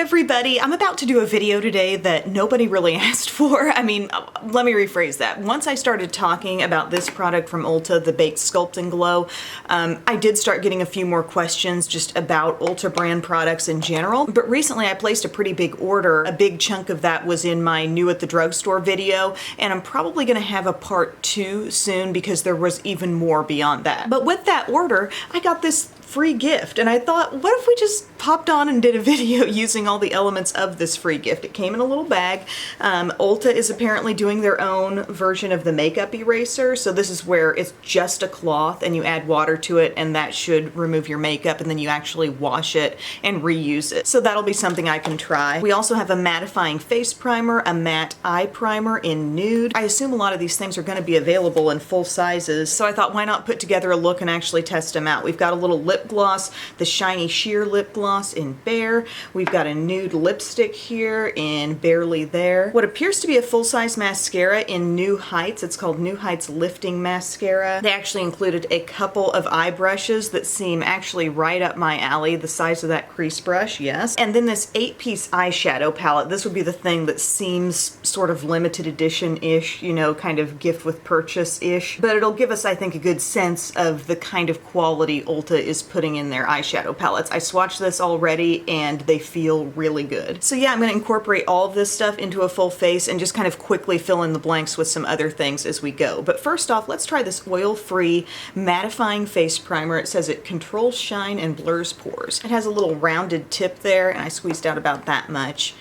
everybody, I'm about to do a video today that nobody really asked for. I mean, let me rephrase that. Once I started talking about this product from Ulta, the Baked Sculpt and Glow, I did start getting a few more questions just about Ulta brand products in general. But recently I placed a pretty big order. A big chunk of that was in my new at the drugstore video, and I'm probably gonna have a part 2 soon because there was even more beyond that. But with that order, I got this free gift, and I thought, what if we just popped on and did a video using all the elements of this free gift? It came in a little bag. Ulta is apparently doing their own version of the makeup eraser, so this is where it's just a cloth and you add water to it, and that should remove your makeup, and then you actually wash it and reuse it. So that'll be something I can try. We also have a mattifying face primer, a matte eye primer in nude. I assume a lot of these things are going to be available in full sizes, so I thought, why not put together a look and actually test them out? We've got a little lip gloss, the shiny sheer lip gloss in Bare. We've got a nude lipstick here in Barely There. What appears to be a full-size mascara in New Heights. It's called New Heights Lifting Mascara. They actually included a couple of eye brushes that seem actually right up my alley, the size of that crease brush, yes. And then this 8-piece eyeshadow palette. This would be the thing that seems sort of limited edition-ish, you know, kind of gift with purchase-ish. But it'll give us, I think, a good sense of the kind of quality Ulta is putting in their eyeshadow palettes. I swatched this already and they feel really good. So yeah, I'm going to incorporate all of this stuff into a full face and just kind of quickly fill in the blanks with some other things as we go. But first off, let's try this oil-free mattifying face primer. It says it controls shine and blurs pores. It has a little rounded tip there, and I squeezed out about that much.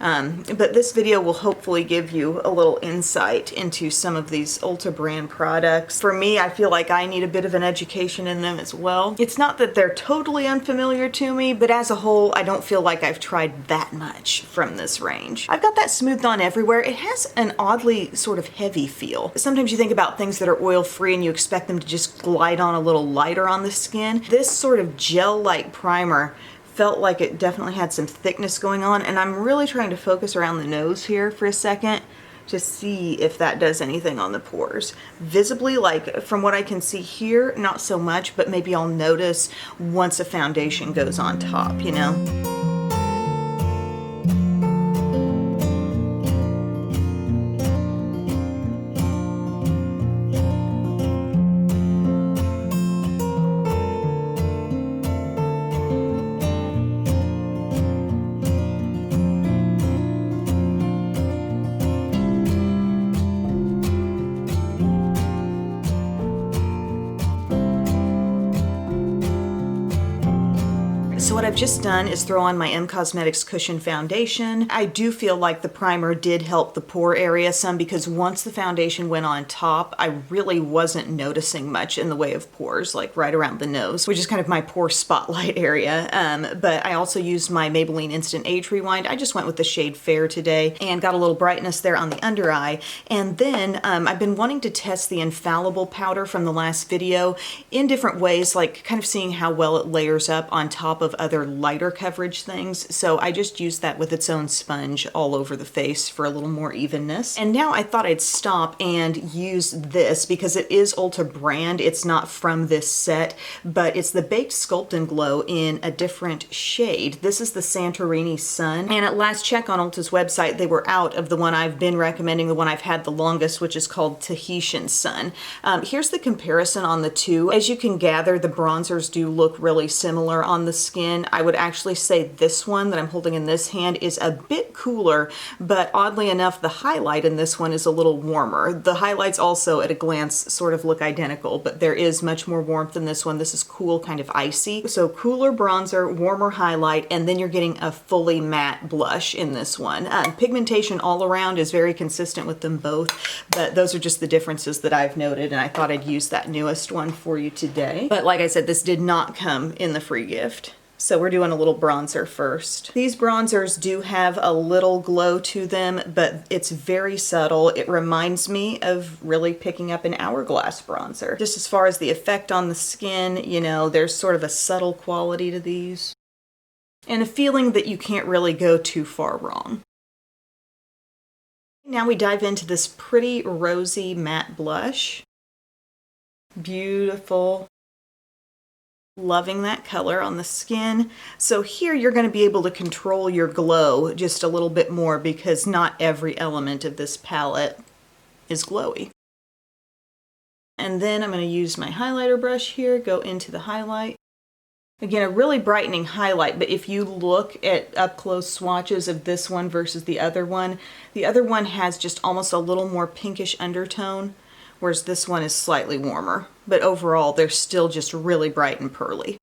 But this video will hopefully give you a little insight into some of these Ulta brand products. For me, I feel like I need a bit of an education in them as well. It's not that they're totally unfamiliar to me, but as a whole, I don't feel like I've tried that much from this range. I've got that smoothed on everywhere. It has an oddly sort of heavy feel. Sometimes you think about things that are oil-free and you expect them to just glide on a little lighter on the skin. This sort of gel-like primer felt like it definitely had some thickness going on, and I'm really trying to focus around the nose here for a second to see if that does anything on the pores. Visibly, like from what I can see here, not so much, but maybe I'll notice once a foundation goes on top, you know? So what I've just done is throw on my M Cosmetics Cushion Foundation. I do feel like the primer did help the pore area some, because once the foundation went on top, I really wasn't noticing much in the way of pores, like right around the nose, which is kind of my pore spotlight area. But I also used my Maybelline Instant Age Rewind. I just went with the shade Fair today and got a little brightness there on the under eye. And then I've been wanting to test the Infallible powder from the last video in different ways, like kind of seeing how well it layers up on top of other lighter coverage things. So I just used that with its own sponge all over the face for a little more evenness. And now I thought I'd stop and use this because it is Ulta brand. It's not from this set, but it's the Baked Sculpt and Glow in a different shade. This is the Santorini Sun. And at last check on Ulta's website, they were out of the one I've been recommending, the one I've had the longest, which is called Tahitian Sun. Here's the comparison on the two. As you can gather, the bronzers do look really similar on the skin. I would actually say this one that I'm holding in this hand is a bit cooler, but oddly enough, the highlight in this one is a little warmer. The highlights also at a glance sort of look identical, but there is much more warmth in this one. This is cool, kind of icy. So cooler bronzer, warmer highlight, and then you're getting a fully matte blush in this one. Pigmentation all around is very consistent with them both, but those are just the differences that I've noted, and I thought I'd use that newest one for you today. But like I said, this did not come in the free gift. So we're doing a little bronzer first. These bronzers do have a little glow to them, but it's very subtle. It reminds me of really picking up an Hourglass bronzer. Just as far as the effect on the skin, you know, there's sort of a subtle quality to these, and a feeling that you can't really go too far wrong. Now we dive into this pretty rosy matte blush. Beautiful. Loving that color on the skin. So here you're going to be able to control your glow just a little bit more because not every element of this palette is glowy. And then I'm going to use my highlighter brush here, go into the highlight. Again, a really brightening highlight, but if you look at up-close swatches of this one versus the other one has just almost a little more pinkish undertone, whereas this one is slightly warmer. But overall, they're still just really bright and pearly.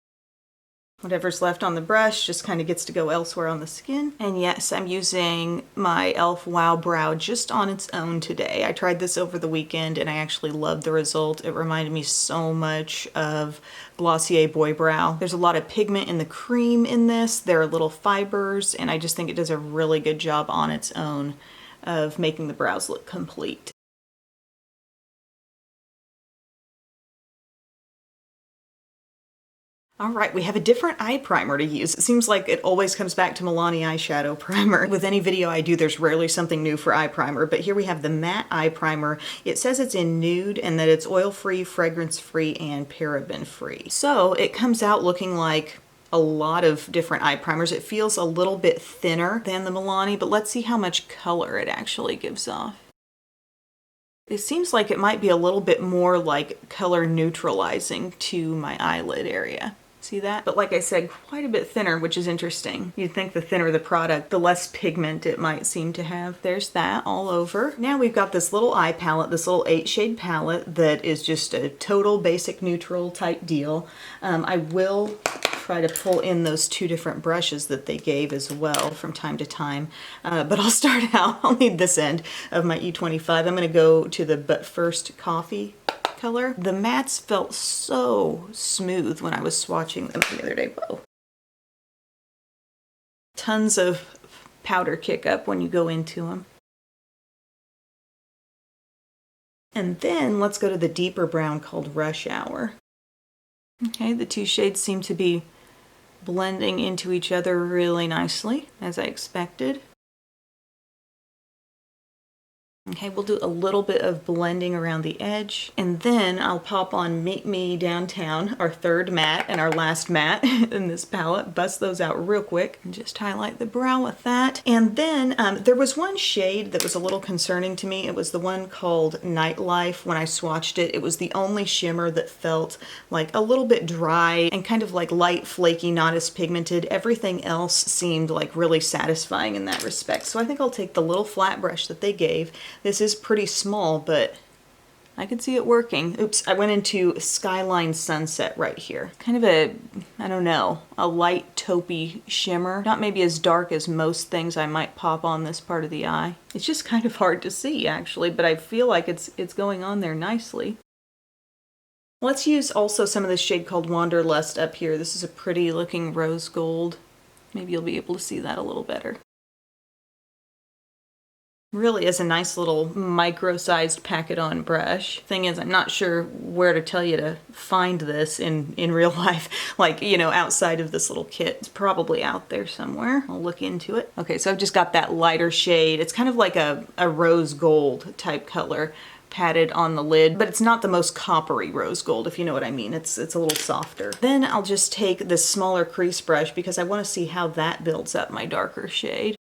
Whatever's left on the brush just kind of gets to go elsewhere on the skin. And yes, I'm using my e.l.f. Wow Brow just on its own today. I tried this over the weekend and I actually loved the result. It reminded me so much of Glossier Boy Brow. There's a lot of pigment in the cream in this. There are little fibers, and I just think it does a really good job on its own of making the brows look complete. All right, we have a different eye primer to use. It seems like it always comes back to Milani eyeshadow primer. With any video I do, there's rarely something new for eye primer, but here we have the matte eye primer. It says it's in nude and that it's oil-free, fragrance-free, and paraben-free. So it comes out looking like a lot of different eye primers. It feels a little bit thinner than the Milani, but let's see how much color it actually gives off. It seems like it might be a little bit more like color neutralizing to my eyelid area. See that? But like I said, quite a bit thinner, which is interesting. You'd think the thinner the product, the less pigment it might seem to have. There's that all over. Now we've got this little eye palette, this little 8-shade palette that is just a total basic neutral type deal. I will try to pull in those 2 different brushes that they gave as well from time to time. But I'll start out, I'll need this end of my E25. I'm gonna go to the But First Coffee color. The mattes felt so smooth when I was swatching them the other day. Whoa. Tons of powder kick up when you go into them. And then let's go to the deeper brown called Rush Hour. Okay, the 2 shades seem to be blending into each other really nicely, as I expected. Okay, we'll do a little bit of blending around the edge, and then I'll pop on Meet Me Downtown, our 3rd matte and our last matte in this palette. Bust those out real quick and just highlight the brow with that. And then there was one shade that was a little concerning to me. It was the one called Nightlife. When I swatched it, it was the only shimmer that felt like a little bit dry and kind of like light, flaky, not as pigmented. Everything else seemed like really satisfying in that respect. So I think I'll take the little flat brush that they gave. This is pretty small, but I could see it working. Oops, I went into Skyline Sunset right here. Kind of a, I don't know, a light taupey shimmer. Not maybe as dark as most things I might pop on this part of the eye. It's just kind of hard to see actually, but I feel like it's going on there nicely. Let's use also some of this shade called Wanderlust up here. This is a pretty looking rose gold. Maybe you'll be able to see that a little better. Really is a nice little micro-sized pack-it-on brush. Thing is, I'm not sure where to tell you to find this in real life. Like, you know, outside of this little kit. It's probably out there somewhere. I'll look into it. Okay, so I've just got that lighter shade. It's kind of like a rose gold type color patted on the lid, but it's not the most coppery rose gold, if you know what I mean. It's a little softer. Then I'll just take this smaller crease brush because I want to see how that builds up my darker shade.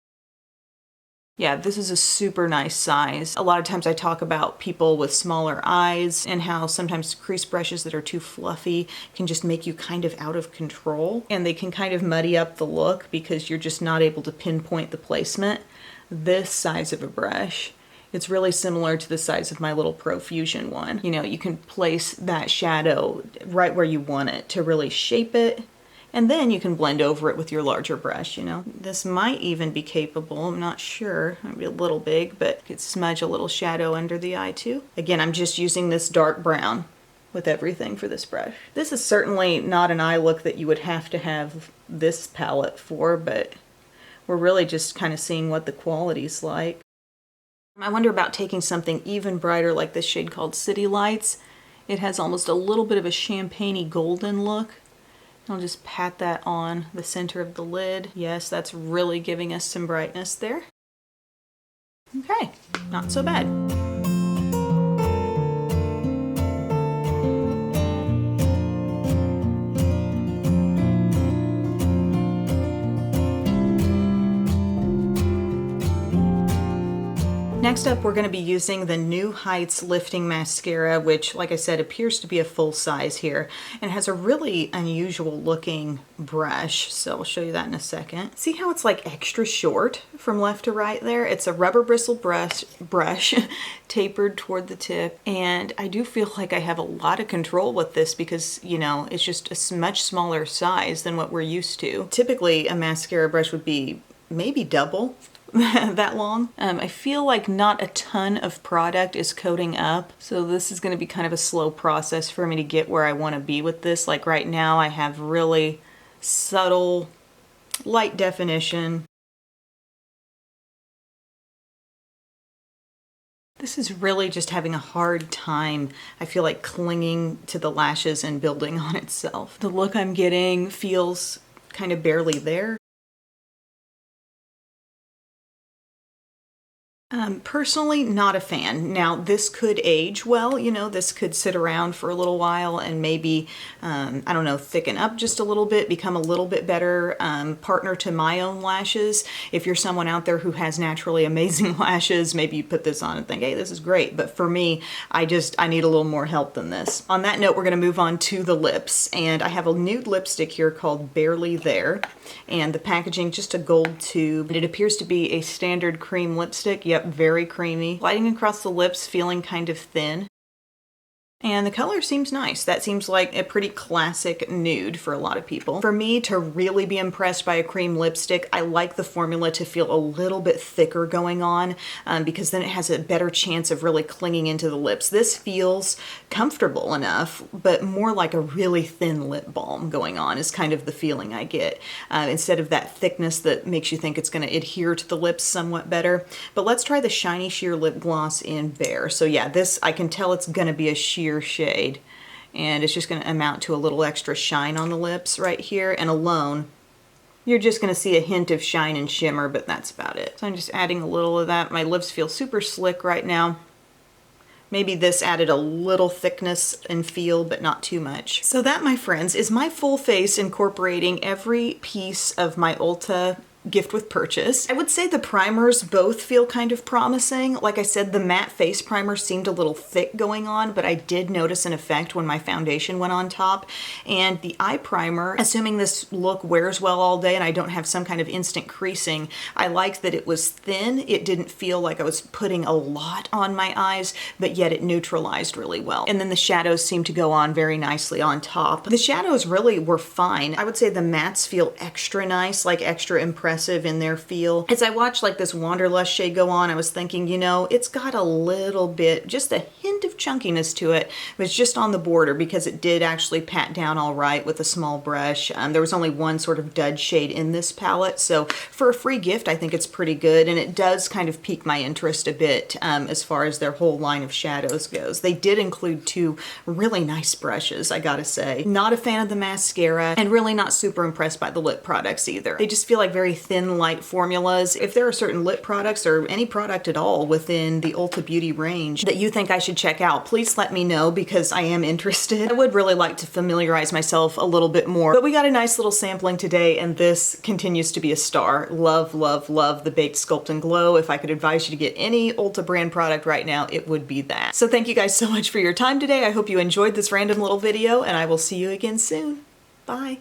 Yeah, this is a super nice size. A lot of times I talk about people with smaller eyes and how sometimes crease brushes that are too fluffy can just make you kind of out of control, and they can kind of muddy up the look because you're just not able to pinpoint the placement. This size of a brush, it's really similar to the size of my little Profusion one. You know, you can place that shadow right where you want it to really shape it. And then you can blend over it with your larger brush, you know. This might even be capable, I'm not sure. It might be a little big, but you could smudge a little shadow under the eye too. Again, I'm just using this dark brown with everything for this brush. This is certainly not an eye look that you would have to have this palette for, but we're really just kind of seeing what the quality's like. I wonder about taking something even brighter like this shade called City Lights. It has almost a little bit of a champagne-y golden look. I'll just pat that on the center of the lid. Yes, that's really giving us some brightness there. Okay, not so bad. Next up, we're going to be using the New Heights Lifting Mascara, which, like I said, appears to be a full size here and has a really unusual looking brush. So I'll show you that in a second. See how it's like extra short from left to right there? It's a rubber bristle brush tapered toward the tip. And I do feel like I have a lot of control with this because, you know, it's just a much smaller size than what we're used to. Typically, a mascara brush would be maybe double that long. I feel like not a ton of product is coating up, so this is going to be kind of a slow process for me to get where I want to be with this. Like right now I have really subtle, light definition. This is really just having a hard time, I feel like, clinging to the lashes and building on itself. The look I'm getting feels kind of barely there. Personally, not a fan. Now, this could age well, you know, this could sit around for a little while and maybe, I don't know, thicken up just a little bit, become a little bit better partner to my own lashes. If you're someone out there who has naturally amazing lashes, maybe you put this on and think, hey, this is great. But for me, I need a little more help than this. On that note, we're going to move on to the lips. And I have a nude lipstick here called Barely There. And the packaging, just a gold tube. It appears to be a standard cream lipstick. Yep, very creamy. Gliding across the lips, feeling kind of thin. And the color seems nice. That seems like a pretty classic nude for a lot of people. For me to really be impressed by a cream lipstick, I like the formula to feel a little bit thicker going on because then it has a better chance of really clinging into the lips. This feels comfortable enough, but more like a really thin lip balm going on is kind of the feeling I get instead of that thickness that makes you think it's going to adhere to the lips somewhat better. But let's try the Shiny Sheer Lip Gloss in Bare. So yeah, this, I can tell it's going to be a sheer shade, and it's just going to amount to a little extra shine on the lips right here, and alone you're just going to see a hint of shine and shimmer, but that's about it. So I'm just adding a little of that. My lips feel super slick right now. Maybe this added a little thickness and feel, but not too much. So that, my friends, is my full face incorporating every piece of my Ulta gift with purchase. I would say the primers both feel kind of promising. Like I said, the matte face primer seemed a little thick going on, but I did notice an effect when my foundation went on top. And the eye primer, assuming this look wears well all day and I don't have some kind of instant creasing, I liked that it was thin. It didn't feel like I was putting a lot on my eyes, but yet it neutralized really well. And then the shadows seemed to go on very nicely on top. The shadows really were fine. I would say the mattes feel extra nice, like extra impressive in their feel. As I watched like this Wanderlust shade go on, I was thinking, you know, it's got a little bit, just a hint of chunkiness to it, but it's just on the border because it did actually pat down all right with a small brush. There was only one sort of dud shade in this palette, so for a free gift, I think it's pretty good, and it does kind of pique my interest a bit as far as their whole line of shadows goes. They did include two really nice brushes, I gotta say. Not a fan of the mascara, and really not super impressed by the lip products either. They just feel like very thin, light formulas. If there are certain lip products or any product at all within the Ulta Beauty range that you think I should check out, please let me know because I am interested. I would really like to familiarize myself a little bit more. But we got a nice little sampling today, and this continues to be a star. Love, love, love the Baked Sculpt and Glow. If I could advise you to get any Ulta brand product right now, it would be that. So thank you guys so much for your time today. I hope you enjoyed this random little video, and I will see you again soon. Bye.